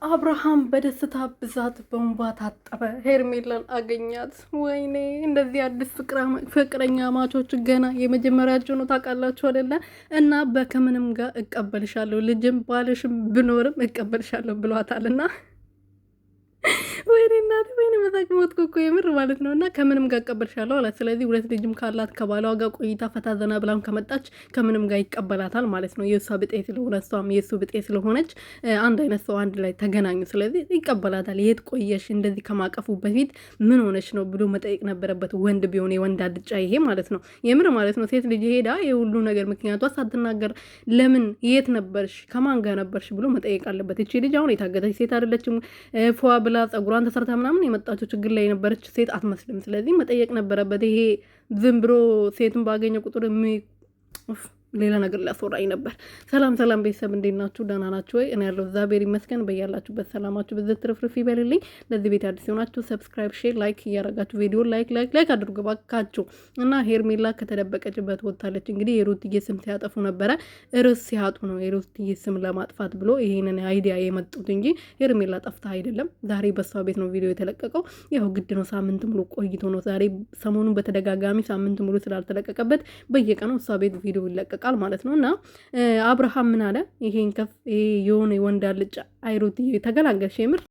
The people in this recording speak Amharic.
አብርሃም በደስታ ብዛት በእንባ ታጠበ። ሄርሜላን አገኛት። ወይኔ እንደዚህ አዲስ ፍቅረኛ ማቾች ገና የመጀመሪያቸው ነው ታውቃላችሁ አይደለ? እና በከምንም ጋር እቀበልሻለሁ ልጅም ባልሽም ብኖርም እቀበልሻለሁ ብሏታልና ወይኔ እናት ወይኔ መሳቅ ሞትኩ እኮ የምር ማለት ነው። እና ከምንም ጋር እቀበልሻለሁ አላት። ስለዚህ ሁለት ልጅም ካላት ከባሏ ጋር ቆይታ ፈታ ዘና ብላም ከመጣች ከምንም ጋር ይቀበላታል ማለት ነው። የእሷ ብጤ ስለሆነ እሷም የእሱ ብጤ ስለሆነች አንድ አይነት ሰው አንድ ላይ ተገናኙ። ስለዚህ ይቀበላታል። የት ቆየሽ እንደዚህ ከማቀፉ በፊት ምን ሆነች ነው ብሎ መጠየቅ ነበረበት። ወንድ ቢሆን የወንድ አልጫ ይሄ ማለት ነው የምር ማለት ነው። ሴት ልጅ ሄዳ የሁሉ ነገር ምክንያቷ ሳትናገር ለምን የት ነበርሽ ከማን ጋር ነበርሽ ብሎ መጠየቅ አለበት። እቺ ልጅ አሁን የታገተች ሴት አይደለችም። ፏ ብላ ጸጉሯን ተሰርታ ምናምን የመጣችው ችግር ላይ የነበረች ሴት አትመስልም። ስለዚህ መጠየቅ ነበረበት። ይሄ ዝም ብሎ ሴትን ባገኘ ቁጥር ሌላ ነገር ሊያስወራኝ ነበር። ሰላም ሰላም ቤተሰብ እንዴት ናችሁ? ደህና ናችሁ ወይ? እኔ ያለው እግዚአብሔር ይመስገን። በያላችሁበት ሰላማችሁ ብዝት ትርፍርፍ ይበልልኝ። ለዚህ ቤት አዲስ የሆናችሁ ሰብስክራይብ፣ ሼር፣ ላይክ እያረጋችሁ ቪዲዮ ላይክ አድርጉ ባካችሁ። እና ሄርሜላ ከተደበቀችበት ወጥታለች። እንግዲህ የሩትዬ ስም ሲያጠፉ ነበረ። ርዕስ ሲያጡ ነው የሩትዬ ስም ለማጥፋት ብሎ ይሄንን አይዲያ የመጡት እንጂ ሄርሜላ ጠፍታ አይደለም። ዛሬ በሷ ቤት ነው ቪዲዮ የተለቀቀው። ያው ግድ ነው፣ ሳምንት ሙሉ ቆይቶ ነው። ዛሬ ሰሞኑን በተደጋጋሚ ሳምንት ሙሉ ስላልተለቀቀበት በየቀኑ እሷ ቤት ቪዲዮ ይለቀቃል ማለት ነው። እና አብርሃም ምን አለ? ይሄን ከፍ የሆነ ወንድ አልጫ አይሩት ተገላገልሽ የምር